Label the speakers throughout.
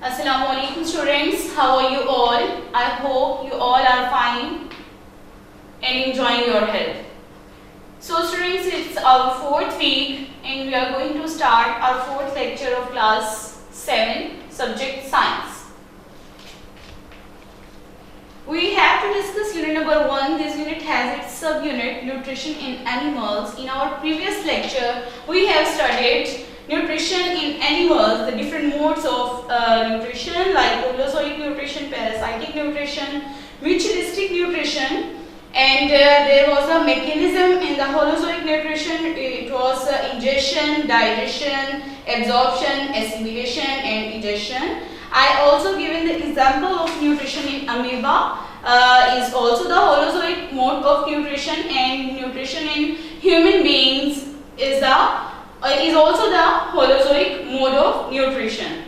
Speaker 1: Assalamu alaikum students, how are you all? I hope you all are fine and enjoying your health. So students, it's our fourth week and we are going to start our fourth lecture of class 7, subject science. We have to discuss unit number 1. This unit has its subunit nutrition in animals. In our previous lecture, we have studied nutrition in animals, the different modes of nutrition like holozoic nutrition, parasitic nutrition, mutualistic nutrition, and there was a mechanism in the holozoic nutrition. It was ingestion, digestion, absorption, assimilation and digestion. I also given the example of nutrition in amoeba is also the holozoic mode of nutrition, and nutrition in human beings is also the holozoic mode of nutrition.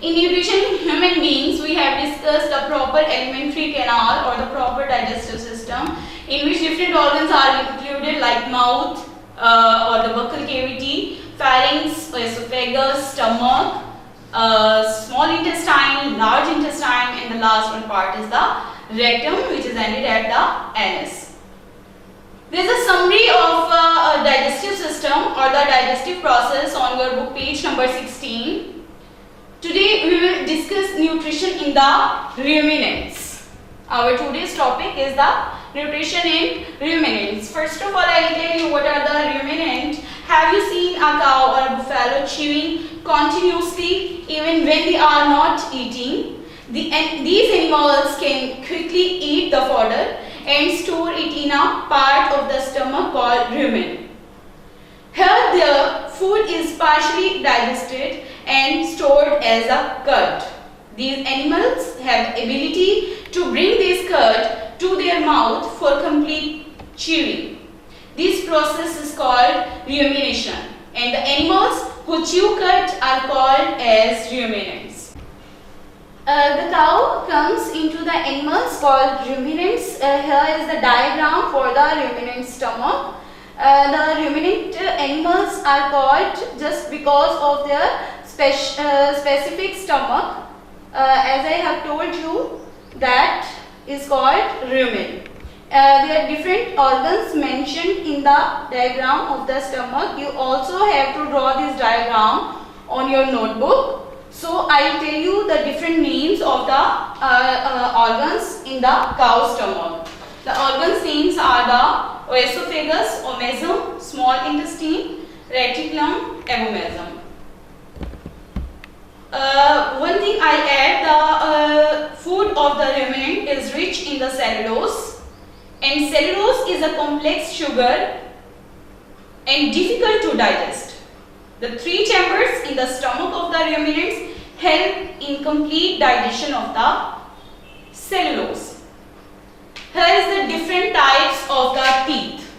Speaker 1: In nutrition in human beings, we have discussed the proper alimentary canal or the proper digestive system, in which different organs are included like mouth or the buccal cavity, pharynx, esophagus, stomach, small intestine, large intestine, and the last one part is the rectum, which is ended at the anus. There is a summary of a digestive system or the digestive process on your book page number 16. Today we will discuss nutrition in the ruminants. Our today's topic is the nutrition in ruminants. First of all, I will tell you what are the ruminants. Have you seen a cow or a buffalo chewing continuously even when they are not eating? These animals can quickly eat the fodder and store it in a part of the stomach called rumen. Here the food is partially digested and stored as a cud. These animals have ability to bring this cud to their mouth for complete chewing. This process is called rumination, and the animals who chew cud are called as ruminants. The cow comes into the animals called ruminants. Here is the diagram for the ruminant stomach. The ruminant animals are called just because of their specific stomach. As I have told you, that is called rumen. There are different organs mentioned in the diagram of the stomach. You also have to draw this diagram on your notebook. So I will tell you the different names of the organs in the cow stomach. The organs names are the esophagus, omasum, small intestine, reticulum, abomasum. One thing I add, the food of the ruminant is rich in the cellulose, and cellulose is a complex sugar and difficult to digest. The three chambers in the stomach of the ruminants help in complete digestion of the cellulose. Here is the different types of the teeth.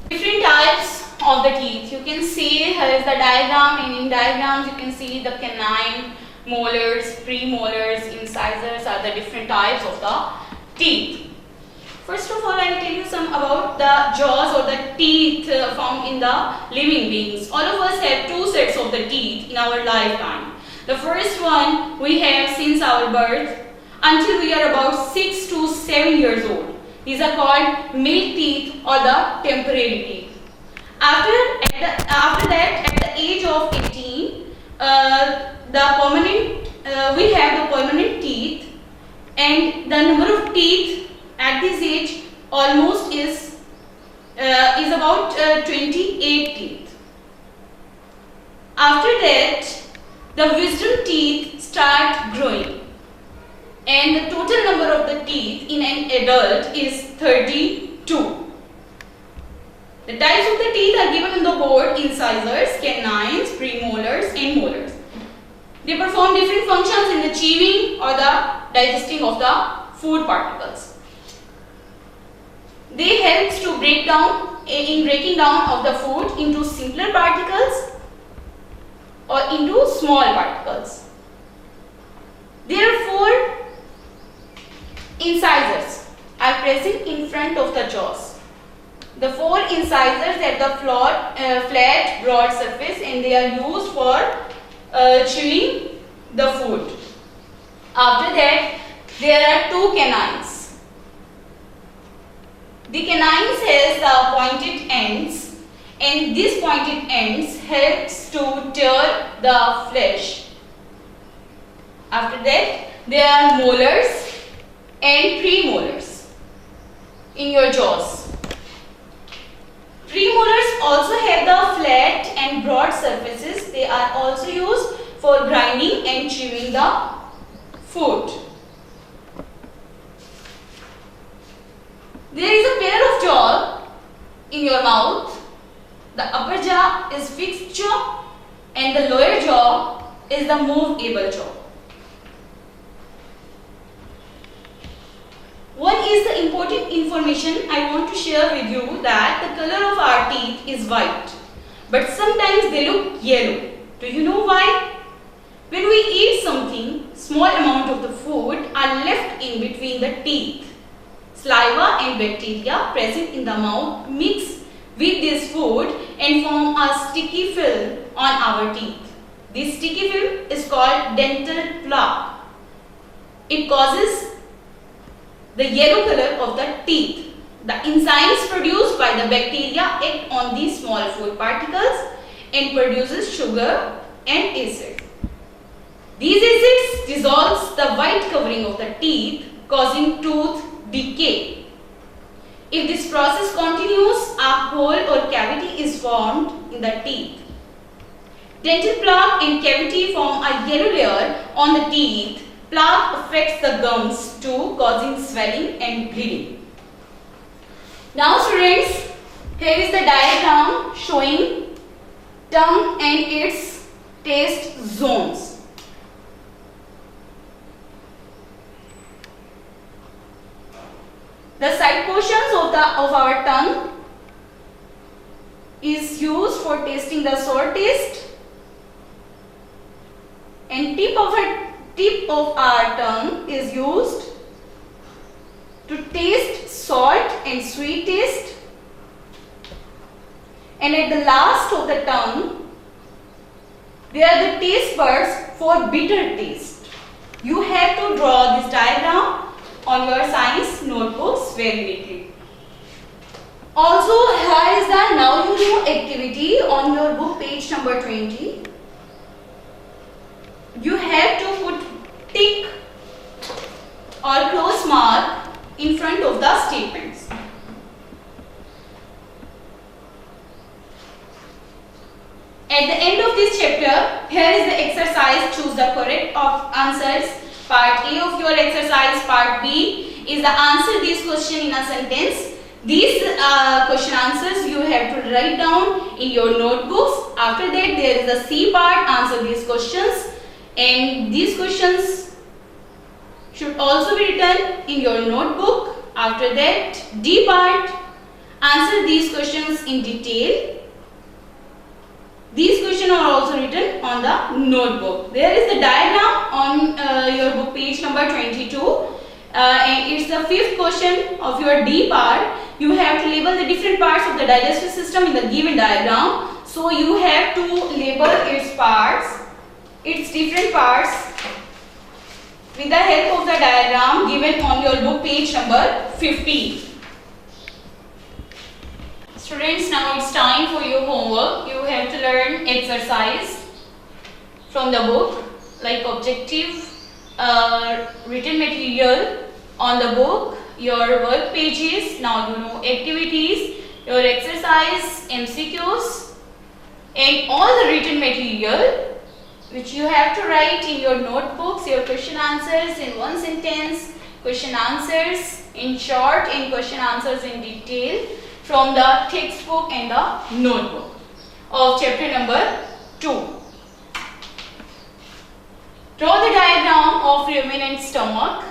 Speaker 1: Different types of the teeth. You can see here is the diagram, and in diagrams you can see the canine, molars, premolars, incisors are the different types of the teeth. First of all, I will tell you some about the jaws or the teeth found in the living beings. All of us have two sets of the teeth in our lifetime. The first one we have since our birth until we are about 6 to 7 years old. These are called milk teeth or the temporary teeth. After that, at the age of 18, we have the permanent teeth, and the number of teeth at this age almost is about 28 teeth. After that, the wisdom teeth start growing, and the total number of the teeth in an adult is 32. The types of the teeth are given on the board: incisors, canines, premolars and molars. They perform different functions in the chewing or the digesting of the food particles. They help to breaking down of the food into simpler particles or into small particles. Therefore, incisors are present in front of the jaws. the four incisors at the flat broad surface, and they are used for chewing the food. After that, there are two canines. The canines has the pointed ends, and these pointed ends helps to tear the flesh. After that, there are molars and premolars in your jaws. Premolars also have the flat and broad surfaces. They are also used for grinding and chewing the food. There is a pair of jaws in your mouth. The upper jaw is fixed jaw and the lower jaw is the movable jaw. One is the important information I want to share with you, that the color of our teeth is white, but sometimes they look yellow. Do you know why? When we eat something, small amount of the food are left in between the teeth. Saliva and bacteria present in the mouth mix with this food and form a sticky film on our teeth. This sticky film is called dental plaque. It causes the yellow color of the teeth. The enzymes produced by the bacteria act on these small food particles and produces sugar and acid. These acids dissolves the white covering of the teeth, causing tooth decay. If this process continues, a hole or cavity is formed in the teeth. Dental plaque and cavity form a yellow layer on the teeth. Plaque affects the gums too, causing swelling and bleeding. Now students, here is the diagram showing tongue and its taste zones. The side portions of our tongue is used for tasting the sour taste, and tip of our tongue is used to taste salt and sweet taste, and at the last of the tongue there are the taste buds for bitter taste. You have to draw this diagram on your science notebooks very neatly. Also, here is the now you know activity on your book, page number 20. You have to put tick or close mark in front of the statements. At the end of this chapter, here is the exercise. Choose the correct answers. Part A of your exercise, part B is the answer this question in a sentence. These question answers you have to write down in your notebooks. After that, there is a C part, answer these questions, and these questions should also be written in your notebook. After that, D part, answer these questions in detail. These questions are also written on the notebook. There is the diagram on your book, page number 22. And it's the fifth question of your D part. You have to label the different parts of the digestive system in the given diagram. So you have to label its parts, its different parts, with the help of the diagram given on your book, page number 50. Students, now it's time for your homework. You have to learn exercise from the book, like objective written material on the book, your work pages, now you know activities, your exercise, MCQs, and all the written material which you have to write in your notebooks, your question answers in one sentence, question answers in short, and question answers in detail from the textbook and the notebook of chapter number 2. Draw the diagram of ruminant stomach,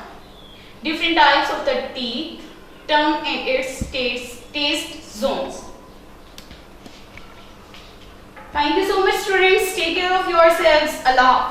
Speaker 1: different types of the teeth, tongue and its taste zones. Thank you so much students. Take care of yourselves. Allah Hafiz.